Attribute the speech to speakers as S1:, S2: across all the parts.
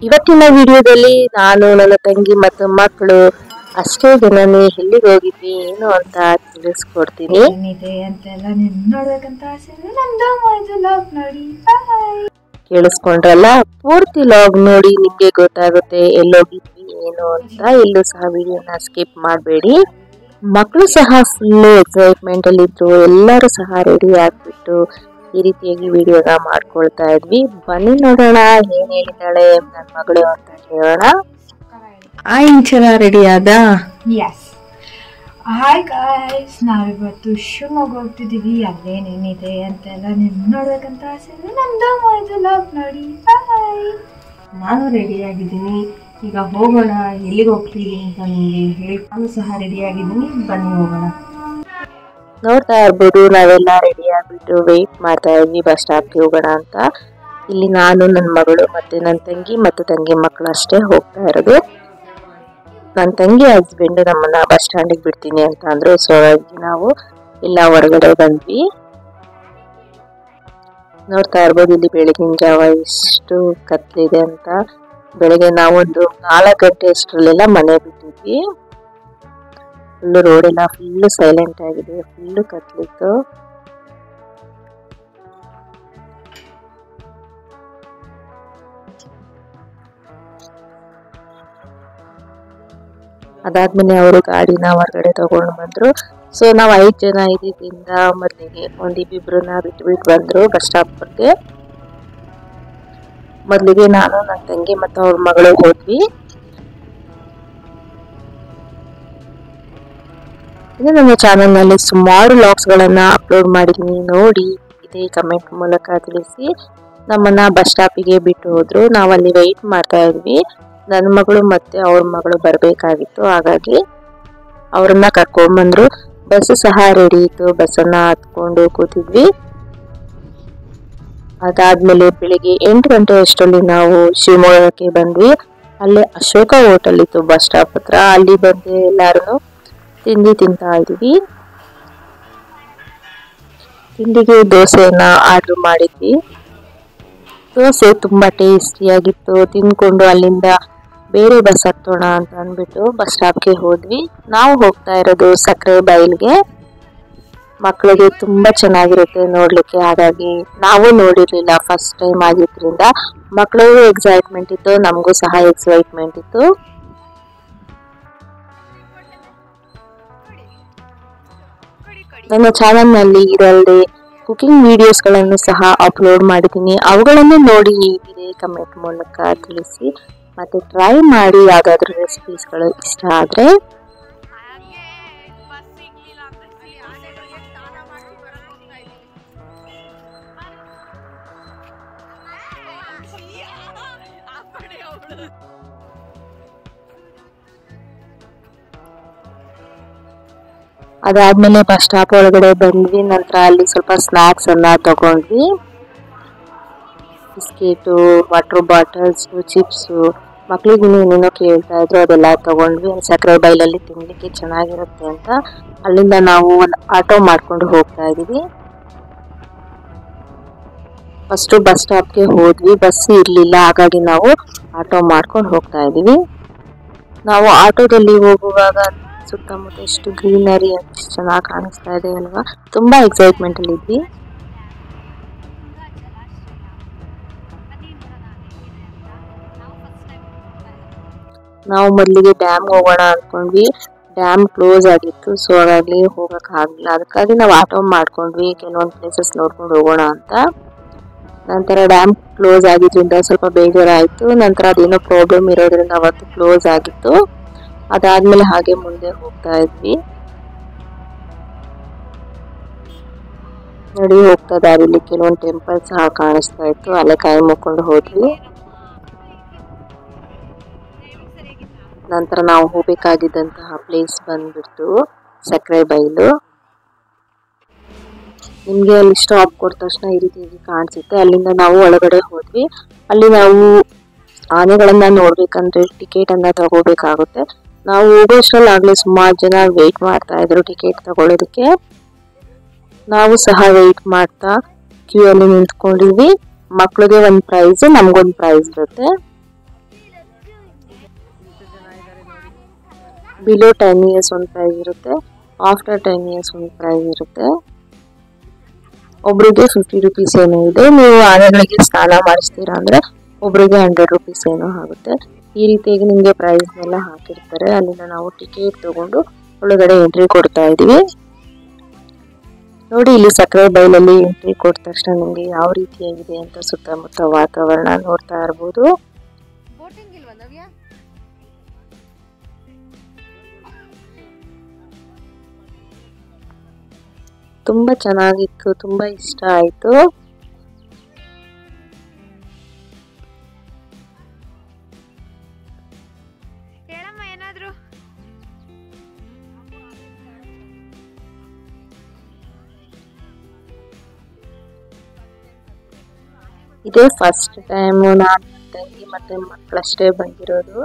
S1: ಇವತ್ತಿನ ವಿಡಿಯೋದಲ್ಲಿ ನಾನು ನನ್ನ ತಂಗಿ ಮತ್ತು ಮಕ್ಕಳು ಅಷ್ಟೇ ಜನನೇ ಎಲ್ಲಿಗೆ ಹೋಗಿದ್ವಿ ಏನು ಅಂತ ತಿಳಿಸ್ಕೊಡ್ತೀನಿ. ಕೇಳಿಸ್ಕೊಂಡ್ರಲ್ಲ, ಪೂರ್ತಿ ಲಾಗ್ ನೋಡಿ ನಿಮ್ಗೆ ಗೊತ್ತಾಗುತ್ತೆ ಎಲ್ಲೋಗಿದ್ವಿ ಏನು ಅಂತ. ಇಲ್ಲೂ ಸಹ ವಿಡಿಯೋನ ಸ್ಕಿಪ್ ಮಾಡಬೇಡಿ. ಮಕ್ಕಳು ಸಹ ಫುಲ್ ಎಕ್ಸೈಟ್ಮೆಂಟ್ ಅಲ್ಲಿ ಇದ್ರು. ಎಲ್ಲರೂ ಸಹ ರೆಡಿ ಆಗ್ಬಿಟ್ಟು ಈ ರೀತಿಯಾಗಿ ವಿಡಿಯೋನ ಮಾಡ್ಕೊಳ್ತಾ ಇದ್ವಿ. ಬನ್ನಿ ನೋಡೋಣ ಏನ್ ಹೇಳಿದಾಳೆ ನನ್ನ ಮಗಳು ಅಂತ ಹೇಳೋಣ. ಇಂಚರ ರೆಡಿ ಆದ?
S2: ಎಸ್. ಹಾಯ್ ಗಾಯ್ಸ್, ನಾವಿವತ್ತು ಶಿವಮೊಗ್ಗ ಹೋಗ್ತಿದ್ದೀವಿ. ಅಲ್ಲೇನೇನಿದೆ ಅಂತೆಲ್ಲ ನಿಮ್ಗೆ ನೋಡ್ಬೇಕಂತ ಆಸೆ ನಮ್ದು ಲಾಗ್ ನೋಡಿ. ಬಾಯ್. ನಾನು ರೆಡಿ ಆಗಿದ್ದೀನಿ, ಈಗ ಹೋಗೋಣ. ಎಲ್ಲಿಗೆ ಹೋಗ್ತೀವಿ ಅಂತ ನಿಮಗೆ ಹೇಳಿ. ನಾನು ಸಹ ರೆಡಿ ಆಗಿದ್ದೀನಿ, ಬನ್ನಿ ಹೋಗೋಣ.
S1: ನೋಡ್ತಾ ಇರ್ಬೋದು, ನಾವೆಲ್ಲ ರೆಡಿ ಆಗ್ಬಿಟ್ಟು ವೆಯ್ಟ್ ಮಾಡ್ತಾ ಇದ್ವಿ ಬಸ್ ಸ್ಟಾಪ್ಗೆ ಹೋಗೋಣ ಅಂತ. ಇಲ್ಲಿ ನಾನು, ನನ್ನ ಮಗಳು ಮತ್ತೆ ನನ್ನ ತಂಗಿ ಮತ್ತು ತಂಗಿ ಮಕ್ಕಳು ಅಷ್ಟೇ ಹೋಗ್ತಾ ಇರೋದು. ನನ್ನ ತಂಗಿ ಹಸ್ಬೆಂಡ್ ನಮ್ಮನ್ನ ಬಸ್ ಸ್ಟ್ಯಾಂಡಿಗೆ ಬಿಡ್ತೀನಿ ಅಂತ ಅಂದ್ರು. ಸೊ ಹಾಗಾಗಿ ನಾವು ಎಲ್ಲ ಹೊರಗಡೆ ಬಂದ್ವಿ. ನೋಡ್ತಾ ಇರ್ಬೋದು ಇಲ್ಲಿ ಬೆಳಗಿನ ಜಾವ ಎಷ್ಟು ಕತ್ಲಿದೆ ಅಂತ. ಬೆಳಗ್ಗೆ ನಾವೊಂದು 4 ಗಂಟೆ ಅಷ್ಟರಲ್ಲೆಲ್ಲ ಮನೆ ಬಿಟ್ಟಿದ್ವಿ. ಫುಲ್ ರೋಡ್ ಎಲ್ಲ ಫುಲ್ ಸೈಲೆಂಟ್ ಆಗಿದೆ, ಫುಲ್ ಕತ್ಲಿತ್ತು. ಅದಾದ್ಮೇಲೆ ಅವರು ಗಾಡಿನ ಹೊರಗಡೆ ತಗೊಂಡು ಬಂದ್ರು. ಸೊ ನಾವು 5 ಜನ ಇದ್ದಿದ್ದರಿಂದ ಮೊದಲಿಗೆ ಒಂದಿಬ್ಬಿಬ್ರನ್ನ ಬಿಟ್ಟು ಬಂದ್ರು ಬಸ್ ಸ್ಟಾಪ್ಗೆ. ಮೊದಲಿಗೆ ನಾನು, ನನ್ನ ತಂಗಿ ಮತ್ತು ಅವ್ರ ಮಗಳು ಹೋದ್ವಿ. ಇನ್ನು ನಮ್ಮ ಚಾನಲ್ ನಲ್ಲಿ ಸುಮಾರು ವ್ಲಾಗ್ಸ್ ಗಳನ್ನ ಅಪ್ಲೋಡ್ ಮಾಡಿದೀನಿ, ನೋಡಿ ಇದೇ ಕಮೆಂಟ್ ಮೂಲಕ ತಿಳಿಸಿ. ನಮ್ಮನ್ನ ಬಸ್ ಸ್ಟಾಪಿಗೆ ಬಿಟ್ಟು ಹೋದ್ರು. ನಾವಲ್ಲಿ ವೆಯ್ಟ್ ಮಾಡ್ತಾ ಇದ್ವಿ. ನನ್ನ ಮಗಳು ಮತ್ತೆ ಅವ್ರ ಮಗಳು ಬರ್ಬೇಕಾಗಿತ್ತು, ಹಾಗಾಗಿ ಅವ್ರನ್ನ ಕರ್ಕೊಂಡ್ ಬಂದ್ರು. ಬಸ್ ಸಹ ರೆಡಿ ಇತ್ತು, ಬಸ್ಸನ್ನ ಹತ್ಕೊಂಡು ಕೂತಿದ್ವಿ. ಅದಾದ್ಮೇಲೆ ಬೆಳಿಗ್ಗೆ 8 ಗಂಟೆ ಅಷ್ಟರಲ್ಲಿ ನಾವು ಶಿವಮೊಗ್ಗಕ್ಕೆ ಬಂದ್ವಿ. ಅಲ್ಲಿ ಅಶೋಕ ಹೋಟೆಲ್ ಇತ್ತು ಬಸ್ ಸ್ಟಾಪ್ ಹತ್ರ. ಅಲ್ಲಿ ಬಂದು ಎಲ್ಲಾರು ತಿಂಡಿ ತಿಂತಾ ಇದ್ವಿ. ತಿಂಡಿಗೆ ದೋಸೆಯನ್ನ ಆರ್ಡರ್ ಮಾಡಿದ್ವಿ. ದೋಸೆ ತುಂಬಾ ಟೇಸ್ಟಿಯಾಗಿತ್ತು. ತಿನ್ಕೊಂಡು ಅಲ್ಲಿಂದ ಬೇರೆ ಬಸ್ ಹತ್ತೋಣ ಅಂತ ಅಂದ್ಬಿಟ್ಟು ಬಸ್ ಸ್ಟಾಪ್ಗೆ ಹೋದ್ವಿ. ನಾವು ಹೋಗ್ತಾ ಇರೋದು ಸಕ್ಕರೆ ಬೈಲ್ಗೆ. ಮಕ್ಕಳಿಗೆ ತುಂಬಾ ಚೆನ್ನಾಗಿರುತ್ತೆ ನೋಡ್ಲಿಕ್ಕೆ, ಹಾಗಾಗಿ ನಾವು ನೋಡಿರ್ಲಿಲ್ಲ, ಫಸ್ಟ್ ಟೈಮ್ ಆಗಿದ್ರಿಂದ ಮಕ್ಕಳಿಗೂ ಎಕ್ಸೈಟ್ಮೆಂಟ್ ಇತ್ತು, ನಮಗೂ ಸಹ ಎಕ್ಸೈಟ್ಮೆಂಟ್ ಇತ್ತು. ನನ್ನ ಚಾನಲ್ ನಲ್ಲಿ ಇದಲ್ಲದೆ ಕುಕಿಂಗ್ ವಿಡಿಯೋಸ್ ಗಳನ್ನು ಸಹ ಅಪ್ಲೋಡ್ ಮಾಡಿದ್ದೀನಿ. ಅವುಗಳನ್ನು ನೋಡಿ ಹೇಗಿದೆ ಕಮೆಂಟ್ ಮೂಲಕ ತಿಳಿಸಿ. ಮತ್ತೆ ಟ್ರೈ ಮಾಡಿ ಯಾವ್ದಾದ್ರು ರೆಸಿಪೀಸ್ಗಳು ಇಷ್ಟ ಆದ್ರೆ. ಅದಾದ್ಮೇಲೆ ಬಸ್ ಸ್ಟಾಪ್ ಒಳಗಡೆ ಬಂದ್ವಿ. ನಂತರ ಅಲ್ಲಿ ಸ್ವಲ್ಪ ಸ್ನಾಕ್ಸ್ ಅನ್ನ ತಗೊಂಡ್ವಿ. ಬಿಸ್ಕೆಟು, ವಾಟರ್ ಬಾಟಲ್ಸ್, ಚಿಪ್ಸು, ಮಕ್ಳಿಗೆ ಏನೇನೋ ಕೇಳ್ತಾ ಇದ್ರು, ಅದೆಲ್ಲ ತಗೊಂಡ್ವಿ. ಸಕ್ಕರೆ ಬೈಲಲ್ಲಿ ತಿನ್ಲಿಕ್ಕೆ ಚೆನ್ನಾಗಿರುತ್ತೆ ಅಂತ ಅಲ್ಲಿಂದ ನಾವು ಒಂದು ಆಟೋ ಮಾಡ್ಕೊಂಡು ಹೋಗ್ತಾ ಇದೀವಿ. ಫಸ್ಟ್ ಬಸ್ ಸ್ಟಾಪ್ಗೆ ಹೋದ್ವಿ, ಬಸ್ ಇರ್ಲಿಲ್ಲ, ಹಾಗಾಗಿ ನಾವು ಆಟೋ ಮಾಡ್ಕೊಂಡು ಹೋಗ್ತಾ ಇದೀವಿ. ನಾವು ಆಟೋದಲ್ಲಿ ಹೋಗುವಾಗ ಸುತ್ತಮುತ್ತ ಎಷ್ಟು ಗ್ರೀನರಿ ಎಷ್ಟು ಚೆನ್ನಾಗಿ ಕಾಣಿಸ್ತಾ ಇದೆ ಅಲ್ವಾ. ತುಂಬಾ ಎಕ್ಸೈಟ್ಮೆಂಟ್ ಅಲ್ಲಿ ಇದ್ವಿ. ನಾವು ಮೊದಲಿಗೆ ಡ್ಯಾಮ್ ಹೋಗೋಣ ಅನ್ಕೊಂಡ್ವಿ. ಡ್ಯಾಮ್ ಕ್ಲೋಸ್ ಆಗಿತ್ತು, ಸೊ ಹಾಗಾಗಿ ಹೋಗಕ್ ಆಗ್ಲಿಲ್ಲ. ಅದಕ್ಕಾಗಿ ನಾವು ಆಟೋ ಮಾಡ್ಕೊಂಡ್ವಿ ಕೆಲವೊಂದು ಪ್ಲೇಸಸ್ ನೋಡ್ಕೊಂಡು ಹೋಗೋಣ ಅಂತ. ನಂತರ ಡ್ಯಾಮ್ ಕ್ಲೋಸ್ ಆಗಿದ್ರಿಂದ ಸ್ವಲ್ಪ ಬೇಜಾರಾಯ್ತು. ನಂತರ ಅದೇನೋ ಪ್ರಾಬ್ಲಮ್ ಇರೋದ್ರಿಂದ ಅವತ್ತು ಕ್ಲೋಸ್ ಆಗಿತ್ತು. ಅದಾದ್ಮೇಲೆ ಹಾಗೆ ಮುಂದೆ ಹೋಗ್ತಾ ಇದ್ವಿ. ನೋಡಿ ಹೋಗ್ತಾ ದಾರಿಲಿ ಕೆಲವೊಂದು ಟೆಂಪಲ್ ಸಹ ಕಾಣಿಸ್ತಾ ಇತ್ತು, ಅಲ್ಲೇ ಕೈ ಮುಕ್ಕೊಂಡು ಹೋದ್ವಿ. ನಂತರ ನಾವು ಹೋಗ್ಬೇಕಾಗಿದ್ದಂತಹ ಪ್ಲೇಸ್ ಬಂದ್ಬಿಟ್ಟು ಸಕ್ಕರೆ ಬೈಲು. ನಿಮ್ಗೆ ಅಲ್ಲಿ ಸ್ಟಾಪ್ ಕೊಟ್ಟ ತಕ್ಷಣ ಈ ರೀತಿಯಾಗಿ ಕಾಣಿಸುತ್ತೆ. ಅಲ್ಲಿಂದ ನಾವು ಒಳಗಡೆ ಹೋದ್ವಿ. ಅಲ್ಲಿ ನಾವು ಆನೆಗಳನ್ನ ನೋಡ್ಬೇಕಂದ್ರೆ ಟಿಕೆಟ್ ಅನ್ನ ತಗೋಬೇಕಾಗುತ್ತೆ. ನಾವು ಹೋಗೋಷ್ಟ್ರಲ್ಲಿ ಆಗ್ಲೇ ಸುಮಾರು ಜನ ವೇಟ್ ಮಾಡ್ತಾ ಇದ್ರು ಟಿಕೆಟ್ ತಗೊಳ್ಳೋದಕ್ಕೆ. ನಾವು ಸಹ ವೇಟ್ ಮಾಡ್ತಾ ಕ್ಯೂ ಅಲ್ಲಿ ನಿಂತ್ಕೊಂಡಿದ್ವಿ. ಮಕ್ಕಳಿಗೆ ಒಂದು ಪ್ರೈಸ್, ನಮಗೊಂದು ಪ್ರೈಸ್ ಇರುತ್ತೆ. ಬಿಲೋ 10 ಇಯರ್ಸ್ ಒಂದು ಪ್ರೈಸ್ ಇರುತ್ತೆ, ಆಫ್ಟರ್ 10 ಇಯರ್ಸ್ ಒಂದು ಪ್ರೈಸ್ ಇರುತ್ತೆ. ಒಬ್ರಿಗೆ 50 ರೂಪೀಸ್ ಏನೋ ಇದೆ. ನೀವು ಆನೆಗಳಿಗೆ ಸ್ನಾನ ಮಾಡಿಸ್ತೀರಾ ಅಂದ್ರೆ ಒಬ್ರಿಗೆ 100 ರೂಪೀಸ್ ಏನೋ ಆಗುತ್ತೆ. ಈ ರೀತಿಯಾಗಿ ನಿಮಗೆ ಪ್ರೈಸ್ನೆಲ್ಲ ಹಾಕಿರ್ತಾರೆ. ಅಲ್ಲಿಂದ ನಾವು ಟಿಕೆಟ್ ತಗೊಂಡು ಒಳಗಡೆ ಎಂಟ್ರಿ ಕೊಡ್ತಾ ಇದೀವಿ. ನೋಡಿ, ಇಲ್ಲಿ ಸಕ್ಕರೆ ಬೈಲಲ್ಲಿ ಎಂಟ್ರಿ ಕೊಟ್ಟ ತಕ್ಷಣ ನಿಮಗೆ ಯಾವ ರೀತಿಯಾಗಿದೆ ಅಂತ ಸುತ್ತಮುತ್ತ ವಾತಾವರಣ ನೋಡ್ತಾ ಇರ್ಬೋದು. ತುಂಬಾ ಚೆನ್ನಾಗಿತ್ತು, ತುಂಬಾ ಇಷ್ಟ ಆಯ್ತು. ಇದೇ ಫಸ್ಟ್ ಟೈಮ್ ನಾನು ತಂಗಿ ಮತ್ತೆ ಮಕ್ಕಳಷ್ಟೇ ಬಂದಿರೋದು.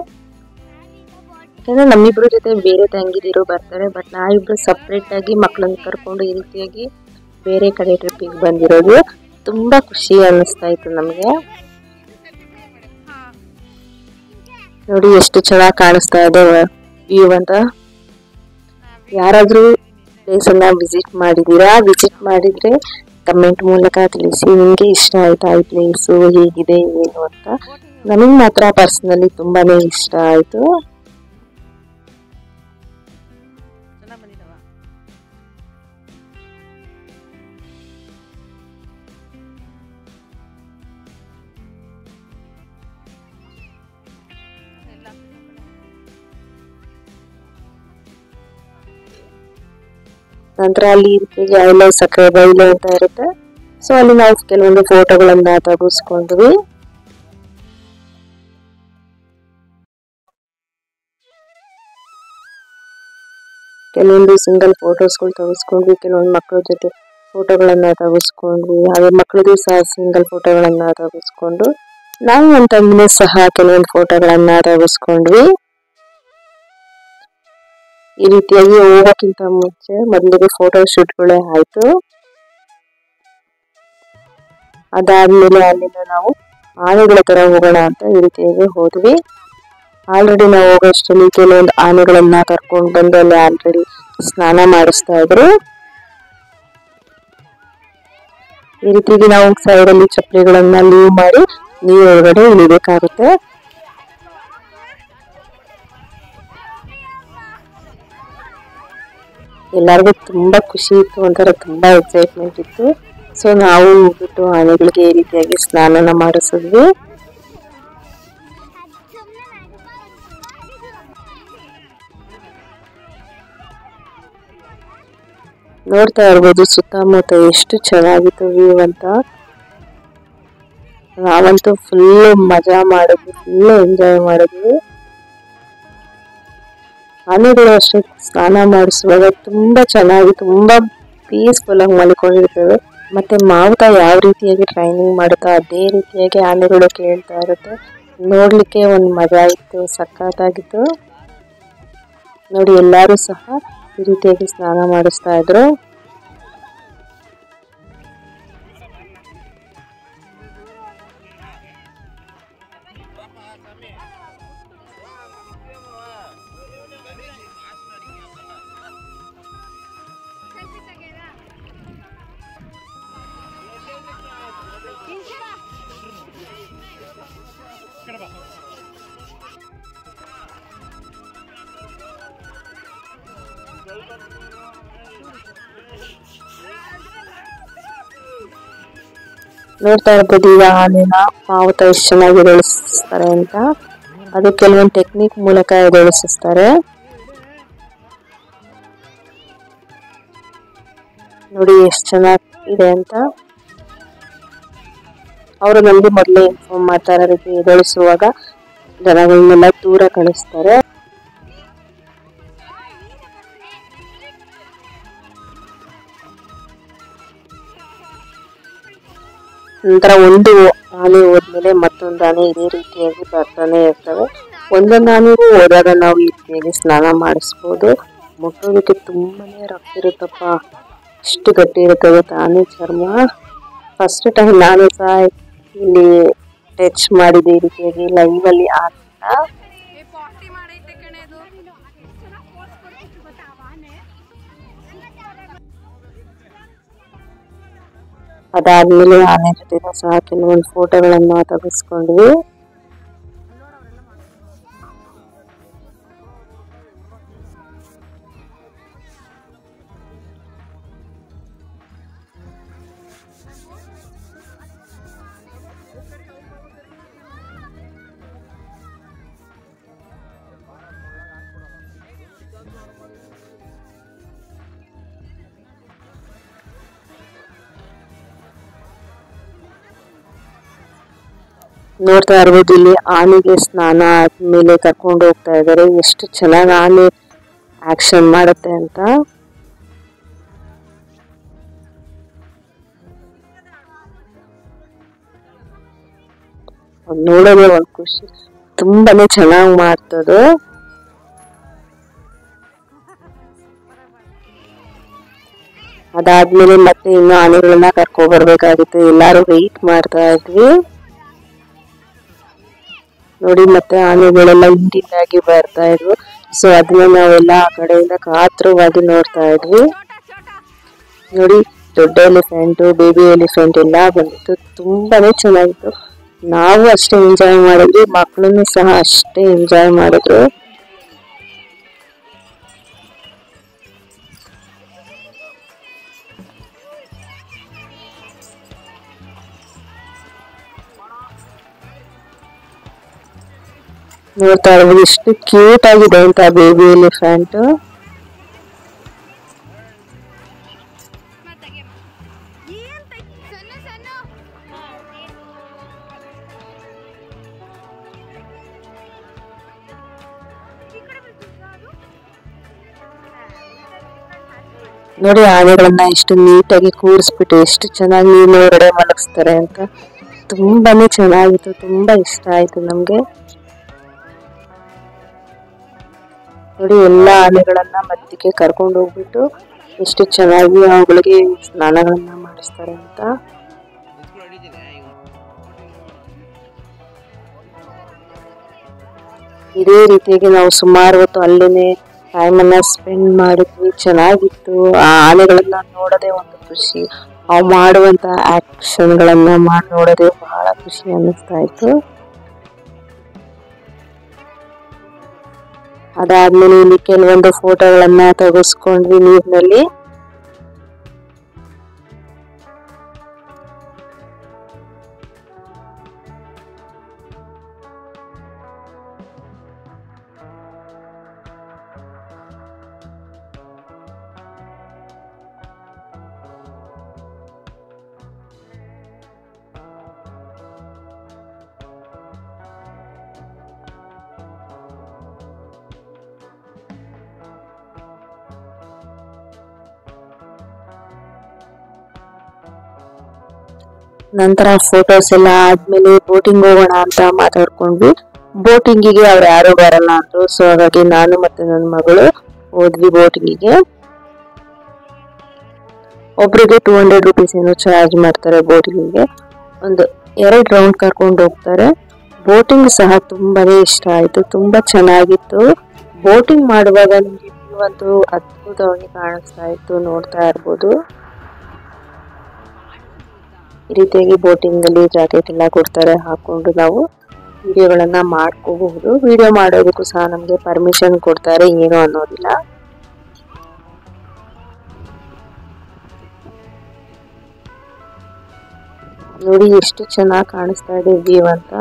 S1: ಯಾಕಂದ್ರೆ ನಮ್ಮಿಬ್ರ ಜೊತೆ ಬೇರೆ ತಂಗಿದಿರು ಬರ್ತಾರೆ, ಬಟ್ ನಾವಿಬ್ರು ಸಪ್ರೇಟ್ ಆಗಿ ಮಕ್ಕಳನ್ನ ಕರ್ಕೊಂಡು ಈ ರೀತಿಯಾಗಿ ಬೇರೆ ಕಡೆ ಟ್ರಿಪ್ಪಿಗೆ ಬಂದಿರೋದು. ತುಂಬಾ ಖುಷಿ ಅನ್ನಿಸ್ತಾ ಇತ್ತು ನಮಗೆ. ನೋಡಿ ಎಷ್ಟು ಚೆನ್ನಾಗಿ ಕಾಣಿಸ್ತಾ ಇದೆ ವ್ಯೂ ಅಂತ. ಯಾರಾದ್ರೂ ಪ್ಲೇಸ್ ಅನ್ನ ವಿಸಿಟ್ ಮಾಡಿದೀರಾ? ವಿಸಿಟ್ ಮಾಡಿದ್ರೆ ಕಮೆಂಟ್ ಮೂಲಕ ತಿಳಿಸಿ, ನಿಮ್ಗೆ ಇಷ್ಟ ಆಯ್ತಾ ಈ ಪ್ಲೇಸು, ಹೇಗಿದೆ ಏನು ಅಂತ. ನನಗೆ ಮಾತ್ರ ಪರ್ಸನಲಿ ತುಂಬಾನೇ ಇಷ್ಟ ಆಯ್ತು. ನಂತರ ಅಲ್ಲಿ ಎಲ್ಲ ಸಕ್ಕರೆ ಬೈಲು ಅಂತ ಇರುತ್ತೆ. ಸೊ ಅಲ್ಲಿ ನಾವು ಕೆಲವೊಂದು ಫೋಟೋಗಳನ್ನ ತೆಗೆಸ್ಕೊಂಡ್ವಿ. ಕೆಲವೊಂದು ಸಿಂಗಲ್ ಫೋಟೋಸ್ಗಳು ತೆಗೆಸ್ಕೊಂಡ್ವಿ, ಕೆಲವೊಂದು ಮಕ್ಕಳ ಜೊತೆ ಫೋಟೋಗಳನ್ನ ತೆಗೆಸ್ಕೊಂಡ್ವಿ, ಹಾಗೆ ಮಕ್ಕಳದು ಸಹ ಸಿಂಗಲ್ ಫೋಟೋಗಳನ್ನ ತೆಗೆಸ್ಕೊಂಡು ನಾವು ನನ್ನ ತಂಗಿನೂ ಸಹ ಕೆಲವೊಂದು ಫೋಟೋಗಳನ್ನ ತೆಗೆಸ್ಕೊಂಡ್ವಿ. ಈ ರೀತಿಯಾಗಿ ಹೋಗೋಕ್ಕಿಂತ ಮುಂಚೆ ಮೊದಲಿಗೆ ಫೋಟೋ ಶೂಟ್ಗಳೇ ಆಯ್ತು. ಅದಾದ್ಮೇಲೆ ಅಲ್ಲಿಂದ ನಾವು ಆನೆಗಳ ತರ ಹೋಗೋಣ ಅಂತ ಈ ರೀತಿಯಾಗಿ ಹೋದ್ವಿ. ಆಲ್ರೆಡಿ ನಾವು ಹೋಗೋಷ್ಟರಲ್ಲಿ ಕೆಲವೊಂದು ಆನೆಗಳನ್ನ ಕರ್ಕೊಂಡು ಬಂದು ಅಲ್ಲಿ ಆಲ್ರೆಡಿ ಸ್ನಾನ ಮಾಡಿಸ್ತಾ ಇದ್ರು. ಈ ರೀತಿಯಾಗಿ ನಾವು ಸೈಡ್ ಅಲ್ಲಿ ಚಪ್ಪಲಿಗಳನ್ನ ಲೀವ್ ಮಾಡಿ ನೀರೊಳಗಡೆ ಇಳಿಬೇಕಾಗುತ್ತೆ. ಎಲ್ಲರಿಗೂ ತುಂಬಾ ಖುಷಿ ಇತ್ತು, ಒಂಥರ ತುಂಬಾ ಎಕ್ಸೈಟ್ಮೆಂಟ್ ಇತ್ತು. ಸೊ ನಾವು ಹೋಗ್ಬಿಟ್ಟು ಆನೆಗಳಿಗೆ ಈ ರೀತಿಯಾಗಿ ಸ್ನಾನನ ಮಾಡಿಸಿದ್ವಿ. ನೋಡ್ತಾ ಇರ್ಬೋದು ಸುತ್ತಮುತ್ತ ಎಷ್ಟು ಚೆನ್ನಾಗಿತ್ತು ವ್ಯೂ ಅಂತ. ನಾವಂತೂ ಫುಲ್ ಮಜಾ ಮಾಡಿದ್ವಿ, ಫುಲ್ ಎಂಜಾಯ್ ಮಾಡಿದ್ವಿ. ಆನೆಗಳು ಅಷ್ಟೇ ಸ್ನಾನ ಮಾಡಿಸುವಾಗ ತುಂಬಾ ಚೆನ್ನಾಗಿ, ತುಂಬಾ ಪೀಸ್ಫುಲ್ ಆಗಿ ಮಲ್ಕೊಂಡಿರ್ತವೆ. ಮತ್ತೆ ಮಾವುತ ಯಾವ ರೀತಿಯಾಗಿ ಟ್ರೈನಿಂಗ್ ಮಾಡುತ್ತಾ ಅದೇ ರೀತಿಯಾಗಿ ಆನೆಗಳು ಕೇಳ್ತಾ ಇರುತ್ತೆ. ನೋಡ್ಲಿಕ್ಕೆ ಒಂದು ಮಜಾ ಇತ್ತು, ಸಖತ್ತಾಗಿತ್ತು. ನೋಡಿ, ಎಲ್ಲರೂ ಸಹ ಈ ರೀತಿಯಾಗಿ ಸ್ನಾನ ಮಾಡಿಸ್ತಾ ಇದ್ರು. ನೋಡ್ತಾ ಇರ್ಬೋದು ಈಗ ಆನೆನ ಮಾವುತ ಎಷ್ಟು ಚೆನ್ನಾಗಿ ಎದುರಿಸ್ತಾರೆ ಅಂತ. ಅದು ಕೆಲವೊಂದು ಟೆಕ್ನಿಕ್ ಮೂಲಕ ಎದುರಿಸ್ತಾರೆ. ನೋಡಿ ಎಷ್ಟು ಚೆನ್ನಾಗಿದೆ ಅಂತ. ಅವರು ನಮ್ಗೆ ಮೊದಲೇ ಇನ್ಫಾರ್ಮ್ ಮಾಡ್ತಾರೆ, ಅದಕ್ಕೆ ಎದುರಿಸುವಾಗ ಜನಗಳನ್ನೆಲ್ಲ ದೂರ ಕಳಿಸ್ತಾರೆ. ನಂತರ ಒಂದು ಆನೆ ಹೋದ್ಮೇಲೆ ಮತ್ತೊಂದು ಆನೆ ಇದೇ ರೀತಿಯಾಗಿ ಬರ್ತಾನೆ ಇರ್ತವೆ. ಒಂದೊಂದು ಆನೆಗೂ ಹೋದಾಗ ನಾವು ಈ ರೀತಿಯಾಗಿ ಸ್ನಾನ ಮಾಡಿಸ್ಬೋದು. ಮುಟ್ಟೋದಕ್ಕೆ ತುಂಬಾನೇ ರಫ್ ಇರುತ್ತಪ್ಪ, ಎಷ್ಟು ಗಟ್ಟಿ ಇರುತ್ತೆ ಆನೆ ಚರ್ಮ. ಫಸ್ಟ್ ಟೈಮ್ ನಾನು ಸಹ ಇಲ್ಲಿ ಟಚ್ ಮಾಡಿದೆ ಈ ರೀತಿಯಾಗಿ ಲೈವ್ ಅಲ್ಲಿ. ಅದಾದ್ಮೇಲೆ ಆನೆ ಜೊತೆ ಸಹ ಕೆಲವೊಂದು ಫೋಟೋಗಳನ್ನ ತೆಗೆಸ್ಕೊಂಡ್ವಿ. ನೋಡ್ತಾ ಇರ್ಬೋದು ಇಲ್ಲಿ ಆನೆಗೆ ಸ್ನಾನ ಆದ್ಮೇಲೆ ಕರ್ಕೊಂಡು ಹೋಗ್ತಾ ಇದಾರೆ. ಎಷ್ಟು ಚೆನ್ನಾಗಿ ಆನೆ ಆಕ್ಷನ್ ಮಾಡುತ್ತೆ ಅಂತ. ನೋಡೋದೇ ಒಂದು ಖುಷಿ, ತುಂಬಾನೇ ಚೆನ್ನಾಗಿ ಮಾಡ್ತದೆ. ಅದಾದ್ಮೇಲೆ ಮತ್ತೆ ಇನ್ನು ಆನೆಗಳನ್ನ ಕರ್ಕೊ ಬರ್ಬೇಕಾಗಿತ್ತು. ಎಲ್ಲಾರು ವೆಯ್ಟ್ ಮಾಡ್ತಾ ಇದ್ವಿ. ನೋಡಿ ಮತ್ತೆ ಆನೆಗಳೆಲ್ಲ ಹಿಂದಿಂದಾಗಿ ಬರ್ತಾ ಇದ್ವು. ಸೊ ಅದನ್ನ ನಾವೆಲ್ಲ ಆ ಕಡೆಯಿಂದ ಕಾತರವಾಗಿ ನೋಡ್ತಾ ಇದ್ವಿ. ನೋಡಿ ದೊಡ್ಡ ಎಲಿಫೆಂಟ್, ಬೇಬಿ ಎಲಿಫೆಂಟ್ ಎಲ್ಲ ಬಂದಿತ್ತು. ತುಂಬಾನೇ ಚೆನ್ನಾಗಿತ್ತು. ನಾವು ಅಷ್ಟೇ ಎಂಜಾಯ್ ಮಾಡಿದ್ವಿ, ಮಕ್ಕಳನ್ನು ಸಹ ಅಷ್ಟೇ ಎಂಜಾಯ್ ಮಾಡಿದ್ರು. ನೋಡ್ತಾ ಇರ್ಬೋದು ಎಷ್ಟು ಕ್ಯೂಟ್ ಆಗಿದೆ ಅಂತ ಬೇಬಿ ಎಲಿಫೆಂಟ್. ನೋಡಿ ಆನೆಗಳನ್ನ ಎಷ್ಟು ನೀಟಾಗಿ ಕೂರಿಸ್ಬಿಟ್ಟು ಎಷ್ಟು ಚೆನ್ನಾಗಿ ನೀರಿನೊಳಗಡೆ ಮಲಗಿಸ್ತಾರೆ ಅಂತ. ತುಂಬಾನೇ ಚೆನ್ನಾಗಿತ್ತು, ತುಂಬಾ ಇಷ್ಟ ಆಯ್ತು ನಮ್ಗೆ. ನೋಡಿ ಎಲ್ಲ ಆನೆಗಳನ್ನ ಮಧ್ಯಕ್ಕೆ ಕರ್ಕೊಂಡು ಹೋಗ್ಬಿಟ್ಟು ಎಷ್ಟು ಚೆನ್ನಾಗಿ ಅವುಗಳಿಗೆ ಸ್ನಾನಗಳನ್ನ ಮಾಡಿಸ್ತಾರೆ ಅಂತ. ಇದೇ ರೀತಿಯಾಗಿ ನಾವು ಸುಮಾರು ಹೊತ್ತು ಅಲ್ಲೇನೆ ಟೈಮ್ ಅನ್ನ ಸ್ಪೆಂಡ್ ಮಾಡಿದ್ವಿ. ಚೆನ್ನಾಗಿತ್ತು. ಆ ಆನೆಗಳನ್ನ ನೋಡೋದೇ ಒಂದು ಖುಷಿ, ಅವು ಮಾಡುವಂತ ಆಕ್ಷನ್ ಗಳನ್ನ ಮಾಡಿ ನೋಡೋದೇ ಬಹಳ ಖುಷಿ ಅನ್ನಿಸ್ತಾ ಇತ್ತು. ಅದಾದ್ಮೇಲೆ ಇಲ್ಲಿ ಕೆಲವೊಂದು ಫೋಟೋಗಳನ್ನ ತೆಗೆಸ್ಕೊಂಡ್ವಿ ನೀರಿನಲ್ಲಿ. ನಂತರ ಫೋಟೋಸ್ ಎಲ್ಲ ಆದ್ಮೇಲೆ ಬೋಟಿಂಗ್ ಹೋಗೋಣ ಅಂತ ಮಾತಾಡ್ಕೊಂಡ್ವಿ. ಬೋಟಿಂಗಿಗೆ ಅವ್ರು ಯಾರು ಬರಲ್ಲ ಅಂದ್ರು. ಸೊ ಹಾಗಾಗಿ ನಾನು ಮತ್ತೆ ನನ್ನ ಮಗಳು ಹೋದ್ವಿ ಬೋಟಿಂಗಿಗೆ. ಒಬ್ರಿಗೆ 200 rupees ಏನೋ ಚಾರ್ಜ್ ಮಾಡ್ತಾರೆ ಬೋಟಿಂಗಿಗೆ. ಒಂದು 2 ರೌಂಡ್ ಕರ್ಕೊಂಡು ಹೋಗ್ತಾರೆ. ಬೋಟಿಂಗ್ ಸಹ ತುಂಬಾನೇ ಇಷ್ಟ ಆಯ್ತು, ತುಂಬಾ ಚೆನ್ನಾಗಿತ್ತು. ಬೋಟಿಂಗ್ ಮಾಡುವಾಗ ನಿಮ್ಗೆ ವ್ಯೂ ಅಂತೂ ಅದ್ಭುತವಾಗಿ ಕಾಣಿಸ್ತಾ ಇತ್ತು, ನೋಡ್ತಾ ಇರ್ಬೋದು. ಈ ರೀತಿಯಾಗಿ ಬೋಟಿಂಗ್ ಅಲ್ಲಿ ಜಾಕೆಟ್ ಎಲ್ಲ ಕೊಡ್ತಾರೆ, ಹಾಕೊಂಡು ನಾವು ವಿಡಿಯೋಗಳನ್ನ ಮಾಡ್ಕೋಬಹುದು. ವಿಡಿಯೋ ಮಾಡೋದಕ್ಕೂ ಸಹ ನಮ್ಗೆ ಪರ್ಮಿಷನ್ ಕೊಡ್ತಾರೆ, ಏನೋ ಅನ್ನೋದಿಲ್ಲ. ನೋಡಿ ಎಷ್ಟು ಚೆನ್ನಾಗಿ ಕಾಣಿಸ್ತಾ ಇದೆ ವ್ಯೂ ಅಂತ.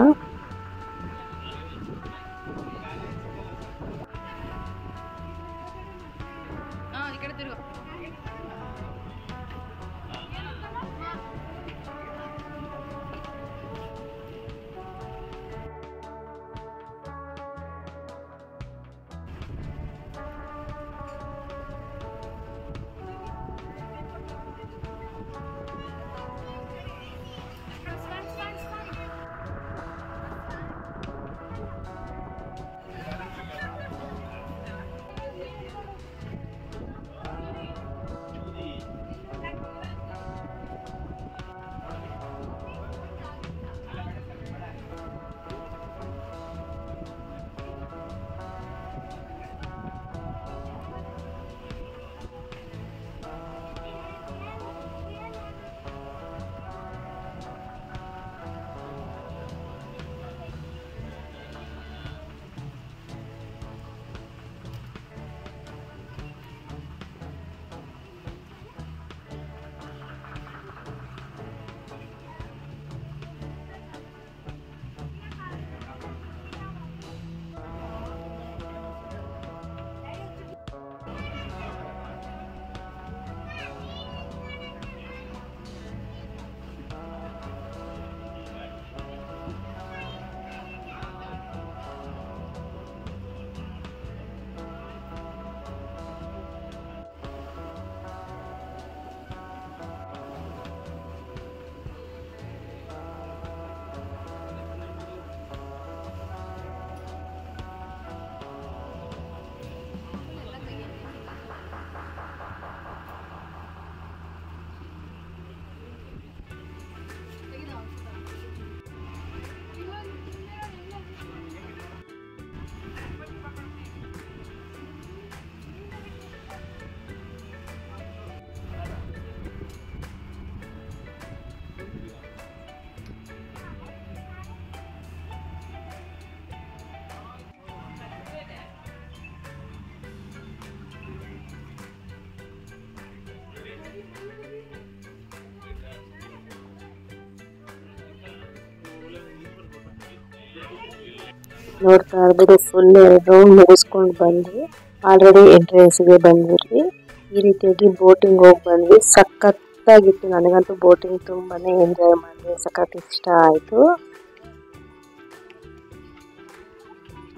S1: ನೋಡ್ತಾ ಇರ್ಬೋದು ಫುಲ್ ರೌಂಡ್ ಮುಗಿಸ್ಕೊಂಡು ಬಂದ್ವಿ. ಆಲ್ರೆಡಿ ಎಂಟ್ರೆನ್ಸ್ಗೆ ಬಂದ್ವಿ. ಈ ರೀತಿಯಾಗಿ ಬೋಟಿಂಗ್ ಹೋಗಿ ಬಂದ್ವಿ. ಸಖತ್ತಾಗಿತ್ತು. ನನಗಂತೂ ಬೋಟಿಂಗ್ ತುಂಬಾನೇ ಎಂಜಾಯ್ ಮಾಡಿದೆ. ಸಖತ್ ಇಷ್ಟ ಆಯ್ತು.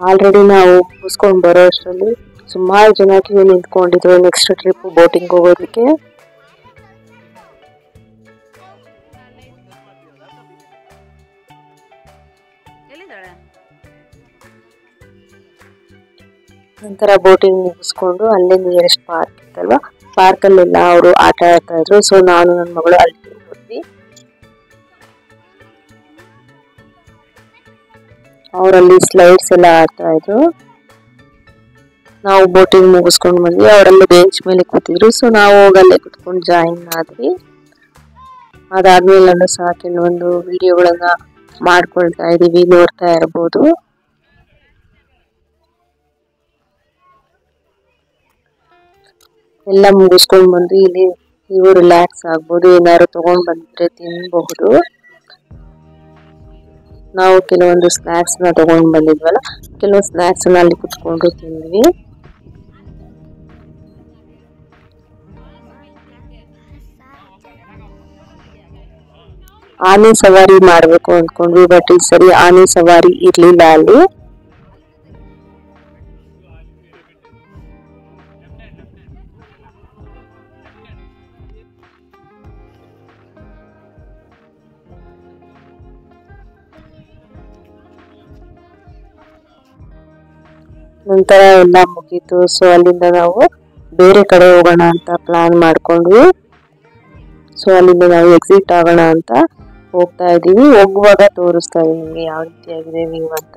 S1: ಆಲ್ರೆಡಿ ನಾವು ಮುಗಿಸ್ಕೊಂಡು ಬರೋ ಅಷ್ಟರಲ್ಲಿ ಸುಮಾರು ಜನ ಕ್ಯೂ ನಿಂತ್ಕೊಂಡಿದ್ರು ನೆಕ್ಸ್ಟ್ ಟ್ರಿಪ್ ಬೋಟಿಂಗ್ ಹೋಗೋದಕ್ಕೆ. ನಂತರ ಬೋಟಿಂಗ್ ಮುಗಿಸ್ಕೊಂಡು ಅಲ್ಲೇ ನಿಯರೆಸ್ಟ್ ಪಾರ್ಕ್ ಇತ್ತಲ್ವಾ, ಪಾರ್ಕಲ್ಲೆಲ್ಲ ಅವರು ಆಟ ಆಡ್ತಾ ಇದ್ರು. ಸೊ ನಾನು ನನ್ನ ಮಗಳು ಅಲ್ಲಿ ಹೋದ್ವಿ. ಅವರಲ್ಲಿ ಸ್ಲೈಡ್ಸ್ ಎಲ್ಲ ಆಡ್ತಾ ಇದ್ರು. ನಾವು ಬೋಟಿಂಗ್ ಮುಗಿಸ್ಕೊಂಡು ಬಂದ್ವಿ. ಅವರಲ್ಲಿ ಬೆಂಚ್ ಮೇಲೆ ಕೂತಿದ್ರು. ಸೊ ನಾವು ಹೋಗಲ್ಲೇ ಕುತ್ಕೊಂಡು ಜಾಯಿನ್ ಆದ್ವಿ. ಅದಾದ್ಮೇಲೆ ನಾನು ಸಹ ಕೆಲವೊಂದು ವಿಡಿಯೋಗಳನ್ನ ಮಾಡ್ಕೊಳ್ತಾ ಇದೀವಿ, ನೋಡ್ತಾ ಇರ್ಬೋದು. ಎಲ್ಲ ಮುಗಿಸ್ಕೊಂಡು ಬಂದು ಇಲ್ಲಿ ನೀವು ರಿಲ್ಯಾಕ್ಸ್ ಆಗ್ಬೋದು. ಏನಾದ್ರು ತಗೊಂಡ್ ಬಂದ್ರೆ ತಿನ್ಬಹುದು. ನಾವು ಕೆಲವೊಂದು ಸ್ನಾಕ್ಸ್ ನ ತಗೊಂಡ್ ಬಂದಿದ್ವಲ್ಲ, ಕೆಲವು ಸ್ನಾಕ್ಸ್ ನ ಅಲ್ಲಿ ಕುತ್ಕೊಂಡು ತಿಂದ್ವಿ. ಆನೆ ಸವಾರಿ ಮಾಡ್ಬೇಕು ಅನ್ಕೊಂಡ್ವಿ, ಬಟ್ ಈ ಸರಿ ಆನೆ ಸವಾರಿ ಇರ್ಲಿಲ್ಲ ಅಲ್ಲಿ. ನಂತರ ಎಲ್ಲ ಮುಗೀತು. ಸೊ ಅಲ್ಲಿಂದ ನಾವು ಬೇರೆ ಕಡೆ ಹೋಗೋಣ ಅಂತ ಪ್ಲಾನ್ ಮಾಡ್ಕೊಂಡ್ವಿ. ಸೊ ಅಲ್ಲಿಂದ ನಾವು ಎಕ್ಸಿಟ್ ಆಗೋಣ ಅಂತ ಹೋಗ್ತಾ ಇದೀವಿ. ಹೋಗುವಾಗ ತೋರಿಸ್ತಾ ಇದೀವಿ ನಿಮ್ಗೆ ಯಾವ ರೀತಿಯಾಗಿದೆ ವ್ಯೂ ಅಂತ.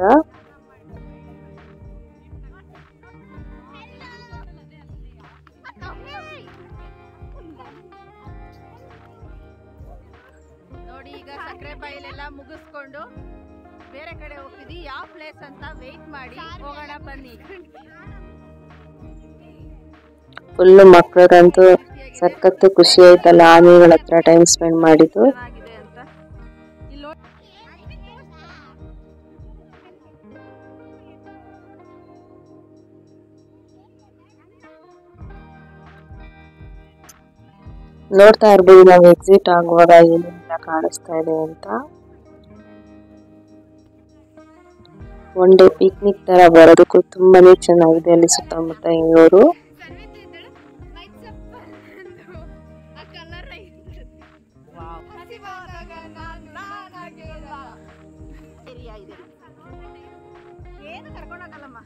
S3: ನೋಡಿ ಈಗ ಸಕ್ಕರೆ ಬೈಲೆಲ್ಲ ಮುಗಿಸ್ಕೊಂಡು ಬೇರೆ ಕಡೆ ಹೋಗ್ತಿದ್ವಿ. ಯಾವ ಪ್ಲೇಸ್ ಅಂತ ವೇಟ್ ಮಾಡಿ ಹೋಗೋಣ ಬನ್ನಿ.
S1: ಫುಲ್ ಮಕ್ಕಳಿಗಂತೂ ಸಖತ್ತು ಖುಷಿ ಆಯ್ತಲ್ಲ ಆನೆಗಳ ಹತ್ರ ಟೈಮ್ ಸ್ಪೆಂಡ್ ಮಾಡಿದ್ದು. ನೋಡ್ತಾ ಇರ್ಬೋದು ನಾವು ಎಕ್ಸಿಟ್ ಆಗುವಾಗ ಏನೆಲ್ಲ ಕಾಣಿಸ್ತಾ ಇದೆ ಅಂತ. ಒನ್ ಡೇ ಪಿಕ್ನಿಕ್ ತರ ಬರೋದಕ್ಕೂ ತುಂಬಾನೇ ಚೆನ್ನಾಗಿದೆ. ಅಲ್ಲಿ ಸುತ್ತಮುತ್ತ ಇರೋರು
S3: ಏನು ಕರ್ಕೊಂಡೋಗಲ್ಲಮ್ಮ.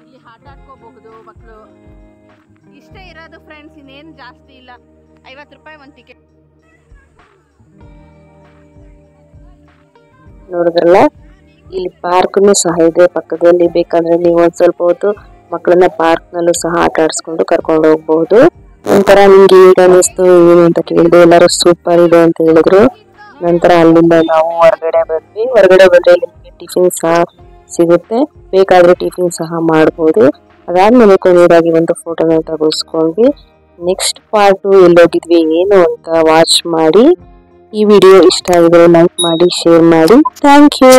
S3: ಇಲ್ಲಿ ಆಟ ಆಡ್ಕೋಬಹುದು ಮಕ್ಕಳು. ಇಷ್ಟೇ ಇರೋದು ಫ್ರೆಂಡ್ಸ್, ಇನ್ನೇನು ಜಾಸ್ತಿ ಇಲ್ಲ. 50 ರೂಪಾಯಿ ಒಂದು ಟಿಕೆಟ್.
S1: ನೋಡಿದ್ರಲ್ಲ, ಇಲ್ಲಿ ಪಾರ್ಕ್ನು ಸಹ ಇದೆ ಪಕ್ಕದಲ್ಲಿ. ಬೇಕಂದ್ರೆ ನೀವು ಒಂದ್ ಸ್ವಲ್ಪ ಹೊತ್ತು ಮಕ್ಕಳನ್ನ ಪಾರ್ಕ್ ನಲ್ಲೂ ಸಹ ಆಟ ಆಡಿಸ್ಕೊಂಡು ಕರ್ಕೊಂಡು ಹೋಗ್ಬಹುದು. ನಂತರ ನಿಮ್ಗೆ ಹೇಗೆ ಅನ್ನಿಸ್ತು ಏನು ಅಂತ ಕೇಳಿದೆ. ಎಲ್ಲರೂ ಸೂಪರ್ ಇದೆ ಅಂತ ಹೇಳಿದ್ರು. ನಂತರ ಅಲ್ಲಿಂದ ನಾವು ಹೊರಗಡೆ ಬಂದ್ವಿ. ಹೊರಗಡೆ ಬಂದ್ರೆ ನಿಮ್ಗೆ ಟಿಫಿನ್ ಸಹ ಸಿಗುತ್ತೆ, ಬೇಕಾದ್ರೆ ಟಿಫಿನ್ ಸಹ ಮಾಡಬಹುದು. ಅದಾದ್ಮೇಲೆ ಕೊನೆಯದಾಗಿ ಒಂದು ಫೋಟೋನ ತೆಗೆಸ್ಕೊಂಡ್ವಿ. ನೆಕ್ಸ್ಟ್ ಪಾರ್ಟ್ ಎಲ್ಲೋಗಿದ್ವಿ ಏನು ಅಂತ ವಾಚ್ ಮಾಡಿ. ಈ ವಿಡಿಯೋ ಇಷ್ಟ ಆಗಿದ್ರೆ ಲೈಕ್ ಮಾಡಿ, ಶೇರ್ ಮಾಡಿ. Thank you.